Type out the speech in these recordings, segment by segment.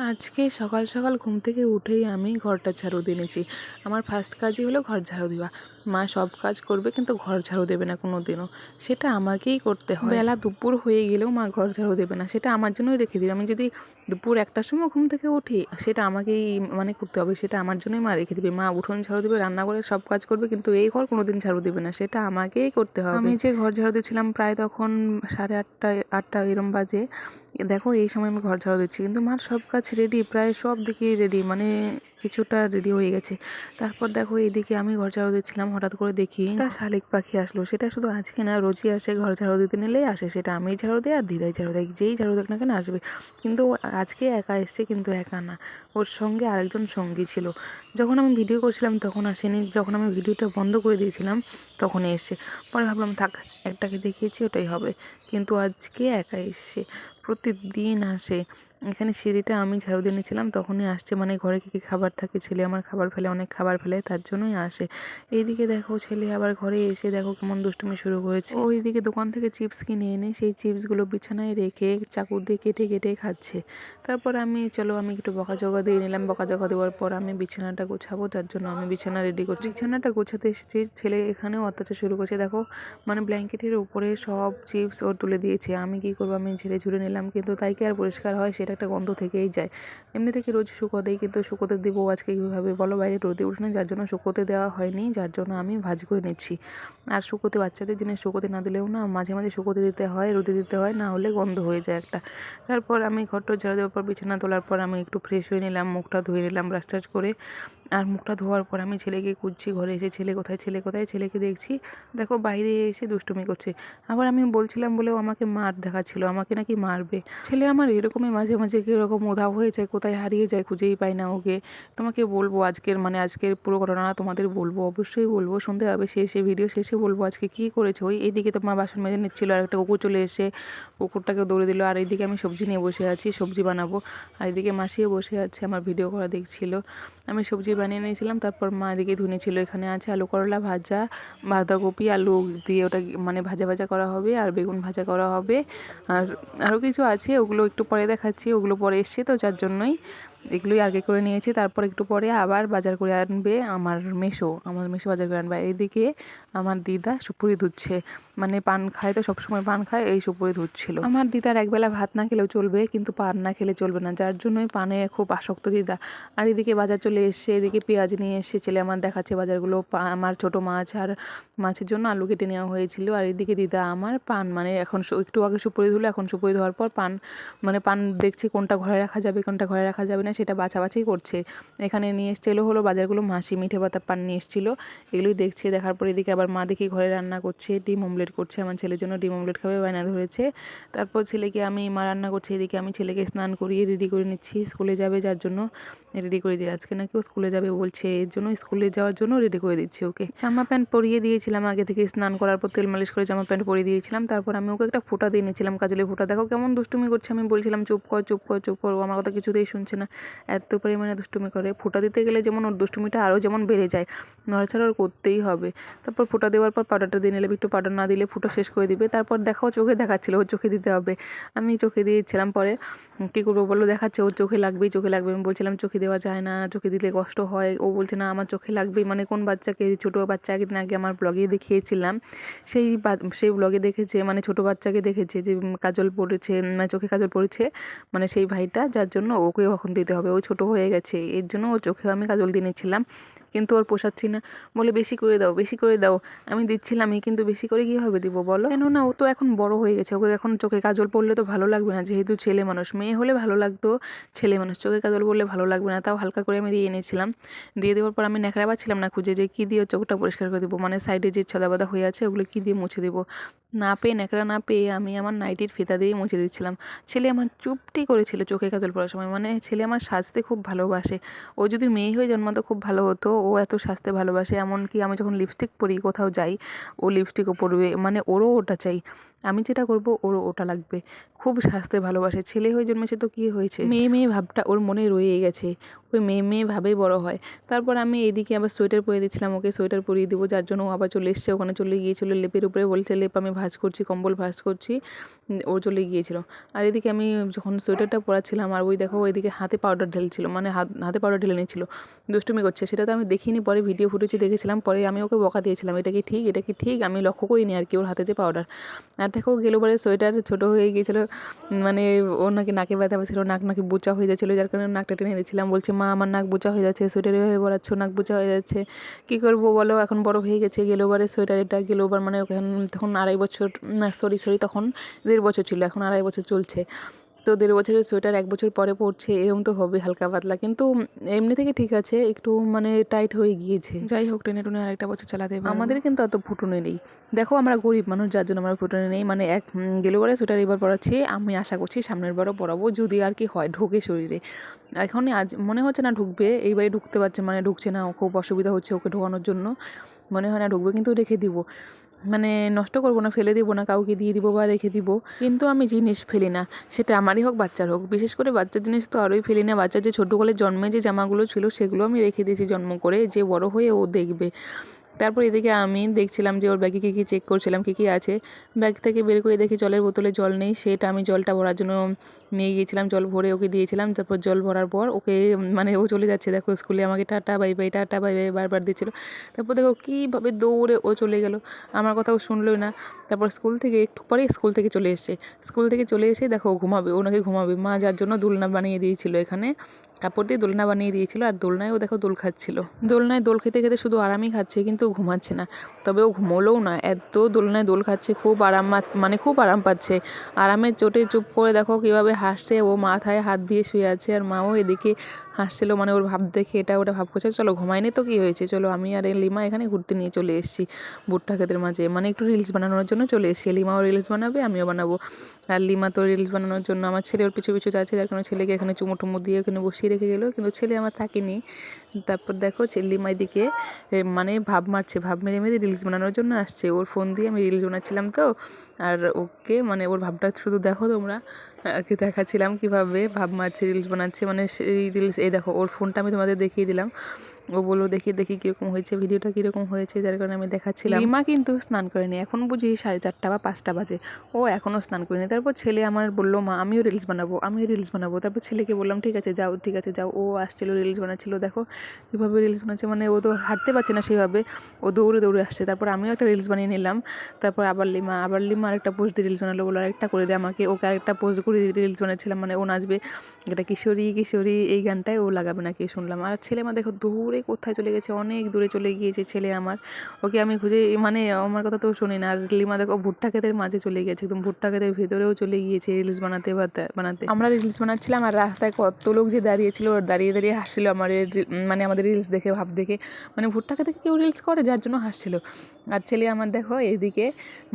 আজকে সকাল সকাল ঘুম থেকে উঠেই আমি ঘরটা ঝাড়ু দিয়ে নিয়েছি। আমার ফার্স্ট কাজই হলো ঘর ঝাড়ু দেওয়া। মা সব কাজ করবে কিন্তু ঘর ঝাড়ু দেবে না কোনো দিনও, সেটা আমাকেই করতে হয়। বেলা দুপুর হয়ে গেলেও মা ঘর ঝাড়ু দেবে না, সেটা আমার জন্যই রেখে দিবে। আমি যদি দুপুর 1টার সময় ঘুম থেকে উঠি সেটা আমাকেই করতে হবে, সেটা আমার জন্যই মা রেখে দিবে। মা উঠোন ঝাড়ু দেবে, রান্নাঘরে সব কাজ করবে, কিন্তু এই ঘর কোনো দিন ঝাড়ু দেবে না, সেটা আমাকেই করতে হবে। আমি যে ঘর ঝাড়ু দিচ্ছিলাম প্রায় তখন 8:30 এরম বাজে। দেখো এই সময় আমি ঘর ঝাড়ু দিচ্ছি, কিন্তু মার সব কাজ রেডি, প্রায় সব দিকেই রেডি, কিছুটা রেডি হয়ে গেছে। তারপর দেখো এইদিকে আমি ঘর ঝাড়ু দিচ্ছিলাম, হঠাৎ করে দেখি একটা শালিক পাখি আসলো। সেটা শুধু আজকে না, রোজই আসে, ঘর ঝাড়ু দিতে নিলেই আসে। সেটা আমি ঝাড়ু দিই আর দিদাই ঝাড়ু দেয়, যেই ঝাড়ু দেখ না কেন আসবে। কিন্তু আজকে একা এসছে, কিন্তু একা না, ওর সঙ্গে আরেকজন সঙ্গী ছিল। যখন আমি ভিডিও করছিলাম তখন আসেনি, যখন আমি ভিডিওটা বন্ধ করে দিয়েছিলাম তখনই এসছে। পরে ভাবলাম থাক, একটাকে দেখিয়েছি ওটাই হবে, কিন্তু আজকে একা এসছে। প্রতিদিন আসে এখানে। সিঁড়িটা আমি ঝাড়ু দিয়ে নিয়েছিলাম তখনই আসছে, ঘরে কী কী খাবার থাকে, ছেলে আমার খাবার ফেলে, অনেক খাবার ফেলে, তার জন্যই আসে। এইদিকে দেখো ছেলে আবার ঘরে এসে দেখো কেমন দুষ্টুমি শুরু করেছে। ওইদিকে দোকান থেকে চিপস কিনে এনে সেই চিপসগুলো বিছানায় রেখে চাকু দিয়ে কেটে কেটে খাচ্ছে। তারপর আমি একটু বকাঝকা দিয়ে নিলাম। বকাঝকা দেওয়ার পর আমি বিছানাটা গোছাবো, তার জন্য আমি বিছানা রেডি করছি। বিছানাটা গোছাতে এসেছি, ছেলে এখানেও অত্যাচার শুরু করছে। দেখো ব্ল্যাঙ্কেটের উপরে সব চিপস ওর তুলে দিয়েছে। আমি কি করবো, আমি ঝেড়ে ঝুড়ে নিলাম, কিন্তু তাই কি আর পরিষ্কার হয়? সেটা একটা গন্ধ থেকেই যায়। এমনি থেকে রোজ শুকোতেই, কিন্তু শুকোতে দেবো আজকে কীভাবে বলো? বাইরে রোদে উঠে না, যার জন্য শুকোতে দেওয়া হয়নি, যার জন্য আমি ভাঁজ করে নিচ্ছি। আর শুকোতে, বাচ্চাদের জিনিস শুকোতে না দিলেও না, মাঝে মাঝে শুকোতে দিতে হয়, রোদে দিতে হয়, না হলে গন্ধ হয়ে যায় একটা। তারপর আমি ঘরটা ঝাড়ু দেওয়ার পর, বিছানা তোলার পর আমি একটু ফ্রেশ হয়ে নিলাম, মুখটা ধুয়ে নিলাম ব্রাশ টাশ করে। আর মুখটা ধোয়ার পর আমি ছেলেকে খুঁজছি, ঘরে এসে ছেলে কোথায়, ছেলে কোথায়, ছেলেকে দেখছি দেখো বাইরে এসে দুষ্টুমি করছে। আবার আমি বলছিলাম বলেও আমাকে মার দেখাচ্ছিল, আমাকে নাকি মারবে। ছেলে আমার এরকমই মাঝে মাঝে কীরকম উধাও হয়ে যায়, কোথায় হারিয়ে যায়, খুঁজেই পাই না ওকে। তোমাকে বলবো আজকের পুরো ঘটনাটা তোমাদের বলবো, অবশ্যই বলবো, শুনতে হবে শেষে, ভিডিও শেষে বলবো আজকে কী করেছে। এইদিকে তো মা বাসন মেজে নিচ্ছিল, আর একটা কুকুর চলে এসে কুকুরটাকে দৌড়ে দিল। আর এইদিকে আমি সবজি নিয়ে বসে আছি, সবজি বানাবো। আর এদিকে মাসিও বসে আছে, আমার ভিডিও করা দেখছিল। আমি সবজি বানিয়ে নিয়েছিলাম, তারপর মা এদিকে ধুনেছিল। এখানে আছে আলু করলা ভাজা, বাঁধাকপি আলু দিয়ে ওটা ভাজা ভাজা করা হবে, আর বেগুন ভাজা করা হবে, আর আরও কিছু আছে, ওগুলো একটু পরে দেখাচ্ছি। ওগুলো পরে এসছে তো, যার জন্যই এগুলোই আগে করে নিয়েছি। তারপর একটু পরে আবার বাজার করে আনবে আমার মেশো বাজার করে আনবে। এইদিকে আমার দিদা সুপুরি ধুচ্ছে, পান খায় তো, সবসময় পান খায়, এই সুপুরি ধুচ্ছিল। আমার দিদার একবেলা ভাত না খেলেও চলবে, কিন্তু পান না খেলে চলবে না, যার জন্যই পানে খুব আসক্ত দিদা। আর এদিকে বাজার চলে এসছে, এদিকে পেঁয়াজ নিয়ে এসছে, ছেলে আমার দেখাচ্ছে বাজারগুলো। আমার ছোটো মাছ, আর মাছের জন্য আলু কেটে নেওয়া হয়েছিল। আর এদিকে দিদা আমার পান, এখন একটু আগে সুপুরি ধুলো, এখন সুপুরি ধোয়ার পর পান পান দেখছে কোনটা ঘরে রাখা যাবে, কোনটা ঘরে রাখা যাবে না, সেটা বাছাবাছি করছে। এখানে নিয়ে এসেছিলো হলো বাজারগুলো, মাসি মিঠে পাতা পান নিয়ে এসেছিলো, এগুলোই দেখছে। দেখার পর এদিকে আবার মা দেখি ঘরে রান্না করছে, ডিম অমলেট করছে, আমার ছেলের জন্য ডিম অমলেট খাবে, বায়না ধরেছে। তারপর মা রান্না করছে, এদিকে আমি ছেলেকে স্নান করিয়ে রেডি করে নিচ্ছি, স্কুলে যাবে, যার জন্য রেডি করে দিয়ে, আজকে নাকি ও স্কুলে যাবে বলছে, এর জন্য স্কুলে যাওয়ার জন্য রেডি করে দিচ্ছি ওকে। জামা প্যান্ট পরিয়ে দিয়েছিলাম আগে থেকে, স্নান করার পর তেল মালিশ করে জামা প্যান্ট পরিয়ে দিয়েছিলাম। তারপর আমি ওকে একটা ফোঁটা দিয়ে নিয়েছিলাম, কাজলের ফোঁটা। দেখো কেমন দুষ্টুমি করছে, আমি বলছিলাম চুপ কর চুপ কর চুপ কর, ও আমার কথা কিছুতেই শুনছে না, এত পরিমাণে দুষ্টুমি করে। ফোঁটা দিতে গেলে যেমন ওর দুষ্টুমিটা আরও যেমন বেড়ে যায়, নড়াচড়া ওর করতেই হবে। তারপর ফোঁটা দেওয়ার পর পাউডারটা দিয়ে নিলাম, একটু পাউডার না দিলে ফোঁটা শেষ করে দিবে। তারপর দেখো চোখে দেখাচ্ছিল, ওর চোখে দিতে হবে, আমি চোখে দিয়েছিলাম। পরে কী করবো বলো, দেখাচ্ছে ওর চোখে লাগবেই, চোখে লাগবে। আমি বলছিলাম চোখে দেওয়া যায় না, চোখে দিলে কষ্ট হয়। ও বলছে না আমার চোখে লাগবেই। কোন বাচ্চাকে, ছোটো বাচ্চা একদিন আগে আমার ব্লগে দেখিয়েছিলাম, সেই ব্লগে দেখেছে, ছোটো বাচ্চাকে দেখেছে যে কাজল পড়েছে, চোখে কাজল পড়েছে, সেই ভাইটা, যার জন্য ওকেও এখন দিতে হবে, ও ছোটো হয়ে গেছে, এর জন্য ওর চোখেও আমি কাজল দিয়ে নিচ্ছিলাম। কিন্তু ওর পোষাচ্ছি না, বলে বেশি করে দাও, বেশি করে দাও। আমি দিচ্ছিলামই, কিন্তু বেশি করে কীভাবে দিব বলো? কেননা ও তো এখন বড় হয়ে গেছে, ওকে এখন চোখে কাজল পড়লে তো ভালো লাগবে না, যেহেতু ছেলে মানুষ। মেয়ে হলে ভালো লাগতো, ছেলে মানুষ, চোখে কাজল পড়লে ভালো লাগবে না। তাও হালকা করে আমি দিয়ে এনেছিলাম। দিয়ে দেওয়ার পর আমি ন্যাকড়া পাচ্ছিলাম না খুঁজে, যে কী দিয়ে চোখটা পরিষ্কার করে দেবো, সাইডে যে ছদা বাদা হয়ে আছে ওগুলো কী দিয়ে মুছে দেবো। না পেয়ে, ন্যাকড়া না পেয়ে আমি আমার নাইটির ফিতা দিয়েই মুছে দিচ্ছিলাম। ছেলে আমার চুপটি করেছিল চোখে কাজল পড়ার সময়। ছেলে আমার সাজতে খুব ভালোবাসে, ও যদি মেয়ে হয়ে জন্মাতো খুব ভালো হতো, ও এত সাজতে ভালোবাসে। এমনকি আমি যখন লিপস্টিক পরি, কোথাও যাই, ও লিপস্টিকও পরবে, ওরও ওটা চাই। আমি যেটা করব ওর ওটা লাগবে। খুব সাজতে ভালোবাসে, ছেলে হয়ে জন্মেছে তো কী হয়েছে, মেয়ে মেয়ে ভাবটা ওর মনে রয়ে গেছে, ওই মেয়ে মেয়ে ভাবেই বড় হয়। তারপর আমি এদিকে আবার সোয়েটার পরিয়ে দিচ্ছিলাম, ওকে সোয়েটার পরিয়ে দেবো, যার জন্য ও আবার চলে এসছে, ওখানে চলে গিয়েছিলো লেপের উপরে, বলছে লেপ আমি ভাঁজ করছি, কম্বল ভাঁজ করছি, ও চলে গিয়েছিল। আর এদিকে আমি যখন সোয়েটারটা পরাচ্ছিলাম আর ওই দেখো ওইদিকে হাতে পাউডার ঢেলছিল, মানে হাতে পাউডার ঢেলে নিচ্ছিল, দুষ্টুমি করছে। সেটা তো আমি দেখিনি, পরে ভিডিও ফুটেজে দেখেছিলাম, পরে আমি ওকে বকা দিয়েছিলাম, এটা কি ঠিক, এটা কি ঠিক, আমি লক্ষ্য করিনি আর কি ওর হাতে যে পাউডার। আর দেখো গেলোবারে সোয়েটার ছোটো হয়ে গিয়েছিলো, মানে ওর নাকি নাকে ব্যথা হয়েছিল, নাক নাকি বোচা হয়ে যাচ্ছিলো, যার কারণে নাকটা টেনে দিয়েছিলাম। বলছে মা আমার নাক বোচা হয়ে যাচ্ছে, সোয়েটার এভাবে পরাচ্ছ নাক বোচা হয়ে যাচ্ছে, কী করবো বলো, এখন বড় হয়ে গেছে। গেলোবারে সোয়েটার, এটা গেলোবার মানে ওখানে তখন 2.5 বছর, না সরি তখন 1.5 বছর ছিল, এখন 2.5 বছর চলছে। তো 1.5 বছরের সোয়েটার 1 বছর পরে পরছে, এরকম তো হবে হালকা পাতলা, কিন্তু এমনি থেকে ঠিক আছে, একটু মানে টাইট হয়ে গিয়েছে। যাই হোক, টেনে টুনে আরেকটা বছর চালাতে পারবো। আমাদের কিন্তু অত ফুটুনি নেই, দেখো আমরা গরিব মানুষ, যার জন্য আমরা ফুটুনি নেই। মানে গেলোবারে সোয়েটার এবার পরাচ্ছি, আমি আশা করছি সামনের বারও পরাবো, যদি আর কি হয় ঢোকে শরীরে। এখন আজ মনে হচ্ছে না ঢুকবে, এইবারে ঢুকতে পারছে, মানে ঢুকছে না, খুব অসুবিধা হচ্ছে ওকে ঢোকানোর জন্য, মনে হয় না ঢুকবে, কিন্তু রেখে দিব, মানে নষ্ট করবো না, ফেলে দিব না, কাউকে দিয়ে দিব বা রেখে দিব। কিন্তু আমি জিনিস ফেলি না, সেটা আমারই হোক বাচ্চার হোক, বিশেষ করে বাচ্চার জিনিস তো আরোই ফেলি না। বাচ্চার যে ছোটোকালে জন্মে যে জামাগুলো ছিল সেগুলো আমি রেখে দিয়েছি জন্ম করে, যে বড় হয়ে ও দেখবে। তারপর এদিকে আমি দেখছিলাম যে ওর ব্যাগে কী কী চেক করছিলাম, কী কী আছে। ব্যাগ থেকে বের করে দেখি জলের বোতলে জল নেই, সেটা আমি জলটা ভরার জন্য নিয়ে গিয়েছিলাম, জল ভরে ওকে দিয়েছিলাম। তারপর জল ভরার পর ওকে, মানে ও চলে যাচ্ছে, দেখো স্কুলে আমাকে tata bye bye tata bye bye বারবার দিচ্ছিলো। তারপর দেখো কীভাবে দৌড়ে ও চলে গেল, আমার কথা ও শুনলোই না। তারপর স্কুল থেকে একটু পরে স্কুল থেকে চলে এসছে, স্কুল থেকে চলে এসে দেখো ঘুমাবে, ওনাকে ঘুমাবে, মা যার জন্য দোলনা বানিয়ে দিয়েছিল, এখানে কাপড় দিয়ে দোলনা বানিয়ে দিয়েছিল, আর দোলনায় ও দেখো দোল খাচ্ছিল। দোলনায় দোল খেতে খেতে শুধু আরামই খাচ্ছে, কিন্তু ঘুমাচ্ছে না। তবে ও ঘুমোলেও না, এত দোলনায় দোল খাচ্ছে, খুব আরাম, মানে খুব আরাম পাচ্ছে। আরামের চোটে চুপ করে দেখো কীভাবে হাসছে, ও মাথায় হাত দিয়ে শুয়ে আছে, আর মাও এদিকে হাসছিলো, মানে ওর ভাব দেখে এটা ওটা ভাব করছে। চলো ঘুমায়নি তো কী হয়েছে, চলো আমি আর লিমা এখানে ঘুরতে নিয়ে চলে এসেছি ভুট্টা ক্ষেতের মাঝে, মানে একটু রিলস বানানোর জন্য চলে এসেছি। লিমাও রিলস বানাবে, আমিও বানাবো। আর লিমা তো রিলস বানানোর জন্য আমার ছেলে ওর পিছু পিছু যাচ্ছে, যার কারণে ছেলেকে এখানে চুমু টুমু দিয়ে এখানে বসিয়ে রেখে গেলো, কিন্তু ছেলে আমার থাকেনি। তারপর দেখো লিমাই দিকে মানে ভাব মারছে, ভাব মেরে মেরে রিলস বানানোর জন্য আসছে, ওর ফোন দিয়ে আমি রিলস বানাচ্ছিলাম তো, আর ওকে মানে ওর ভাবটা শুধু দেখো তোমরা, ওকে দেখাচ্ছিলাম কীভাবে ভাব মারছে, রিলস বানাচ্ছে, মানে সেই রিলস, এই দেখো ওর ফোনটা আমি তোমাদের দেখিয়ে দিলাম, ও বললো দেখি দেখি কীরকম হয়েছে, ভিডিওটা কীরকম হয়েছে, যার কারণে আমি দেখাচ্ছিলাম। লিমা কিন্তু স্নান করেনি, এখন বুঝি 4:30 বা 5টা বাজে, ও এখনও স্নান করেনি। তারপর ছেলে আমার বললো মা আমিও রিলস বানাবো, আমিও রিলস বানাবো। তারপর ছেলেকে বললাম ঠিক আছে যাও, ঠিক আছে যাও। ও আসছিলো রিলস বানাচ্ছিলো, দেখো কীভাবে রিলস বানাচ্ছে, মানে ও তো হাঁটতে পারছে না সেভাবে, ও দৌড়ে দৌড়ে আসছে। তারপর আমিও একটা রিলস বানিয়ে নিলাম। তারপর আবার লিমা আরেকটা পোস্ট দিয়ে রিলস বানালো, বলো আরেকটা করে দে আমাকে, ওকে আরেকটা পোস্ট করে রিলস বানাচ্ছিলাম, মানে ও নাচবে, এটা কিশোরী কিশোরী এই গানটাই ও লাগাবে নাকি শুনলাম। আর ছেলে আমার দেখো দূরে কোথায় চলে গেছে, অনেক দূরে চলে গিয়েছে ছেলে আমার, ওকে আমি খুঁজে, মানে আমার কথা তো শুনি না। আর লিমা দেখো ভুট্টা ক্ষেতের মাঝে চলে গেছে, একদম ভুট্টা ক্ষেতের ভেতরেও চলে গিয়েছে রিলস বানাতে বানাতে। আমরা রিলস বানাচ্ছিলাম, আর রাস্তায় কত লোক যে দাঁড়িয়েছিল, ওর দাঁড়িয়ে দাঁড়িয়ে হাসছিল মানে আমাদের রিলস দেখে, ভাব দেখে, মানে ভুট্টা খেতে কেউ রিলস করে, যার জন্য হাসছিল। আর ছেলে আমার দেখো এইদিকে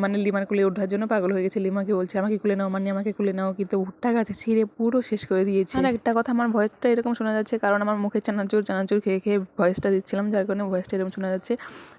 মানে লিমার কোলে ওঠার জন্য পাগল হয়ে গেছে, লিমাকে বলছে আমাকে খুলে নাও, মানে আমাকে খুলে নাও, কিন্তু ভুট্টা গাছে ছিঁড়ে পুরো শেষ করে দিয়েছে। আর একটা কথা, আমার ভয়েসটা এরকম শোনা যাচ্ছে কারণ আমার মুখে চানাচুর খেয়ে খেয়ে ভয়েসটা দিচ্ছিলাম, যার কারণে ভয়েসটা এরকম শোনা যাচ্ছে।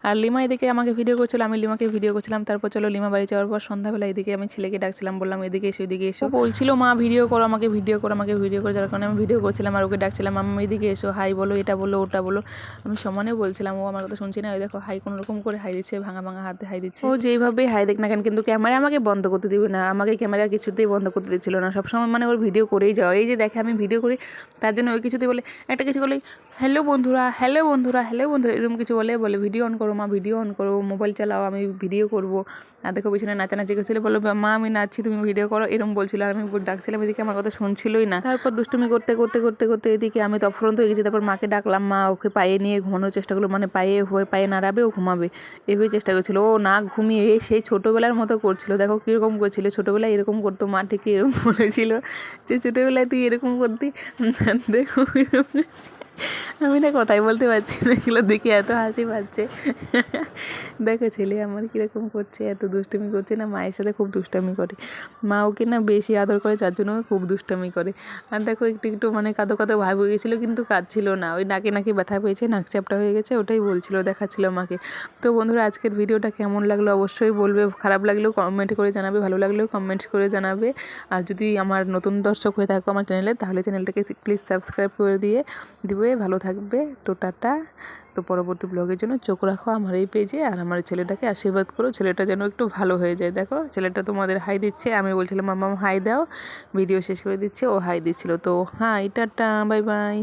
আর লিমা এদিকে আমাকে ভিডিও করছিল, আমি লিমাকে ভিডিও করছিলাম। তারপর চলো লিমা বাড়ি যাওয়ার পর সন্ধ্যাবেলা এদিকে আমি ছেলেকে ডাকছিলাম, বললাম এদিকে এসো এদিকে এসো, বলছিল মা ভিডিও করো আমাকে, ভিডিও করো আমাকে, ভিডিও করো, যার কারণে আমি ভিডিও করছিলাম। আর ওকে ডাকছিলাম মাম্মা এদিকে এসো, হাই বলো, এটা বলো ওটা বলো, আমি সমানে বলছিলাম, ও আমার কথা শুনছি না। ওই দেখো হাই কোনো রকম করে হাই দিচ্ছে, ভাঙা ভাঙা হাতে হাই দিচ্ছে, ও যেইভাবে হাই দেখ না কেন, কিন্তু ক্যামেরা আমাকে বন্ধ করতে দিবে না, আমাকে ক্যামেরা কিছুতেই বন্ধ করতে দিচ্ছিল না, সবসময় মানে ওর ভিডিও করেই যাও, এই যে দেখে আমি ভিডিও করি তার জন্য ওই কিছুতেই বলে, একটা কিছু বলে হ্যালো বন্ধুরা হ্যালো বন্ধুরা হ্যালো বন্ধুরা, এরকম কিছু বলে ভিডিও অন করো মা, ভিডিও অন করো, মোবাইল চালাও, আমি ভিডিও করবো। আর দেখো পিছনে নাচানাচি করছিল, বললো মা আমি নাচছি তুমি ভিডিও করো, এরকম বলছিল। আর আমি ডাকছিলাম, এদিকে আমার কথা শুনছিলই না। তারপর দুষ্টুমি করতে করতে করতে করতে এদিকে আমি তফরন্ত হয়ে গেছি। তারপর মাকে ডাকলাম, মা ওকে পায়ে নিয়ে ঘুমানোর চেষ্টা করলো, মানে পায়ে নাড়াবে ও ঘুমাবে, এভাবে চেষ্টা করছিল। ও না ঘুমিয়ে সেই ছোটোবেলার মতো করছিল, দেখো কীরকম করছিল, ছোটোবেলায় এরকম করতো, মা ঠিকই এরকম বলেছিল যে ছোটোবেলায় তুই এরকম করতি, দেখো এরকম। আমি না কথাই বলতে পারছি না, এগুলো দেখে এত হাসি পাচ্ছে। দেখো ছেলে আমার কীরকম করছে, এত দুষ্টুমি করছে না, মায়ের সাথে খুব দুষ্টামি করে। মা ওকে না বেশি আদর করে, যার জন্য খুব দুষ্টামি করে। আর দেখো একটু একটু মানে কাঁদো কাঁদো ভাব হয়ে গেছিলো, কিন্তু কাঁদছিল না, ওই নাকে নাকে ব্যথা পেয়েছে, নাক চ্যাপটা হয়ে গেছে, ওটাই বলছিল, দেখাচ্ছিল মাকে। তো বন্ধুরা আজকের ভিডিওটা কেমন লাগলো অবশ্যই বলবে, খারাপ লাগলেও কমেন্ট করে জানাবে, ভালো লাগলেও কমেন্ট করে জানাবে। আর যদি আমার নতুন দর্শক হয়ে থাকো আমার চ্যানেলে, তাহলে চ্যানেলটাকে প্লিজ সাবস্ক্রাইব করে দিবে। ভালো থাকবে। তো টাটা। তো পরবর্তী ব্লগের জন্য চোখ রাখো আমার এই পেজে, আর আমার ছেলেটাকে আশীর্বাদ করো, ছেলেটা যেন একটু ভালো হয়ে যায়। দেখো ছেলেটা তোমাদের হাই দিচ্ছে, আমি বলছিলাম মাম্মাম হাই দাও, ভিডিও শেষ করে দিচ্ছে, ও হাই দিচ্ছিল। তো হাই, টাটা, বাই বাই।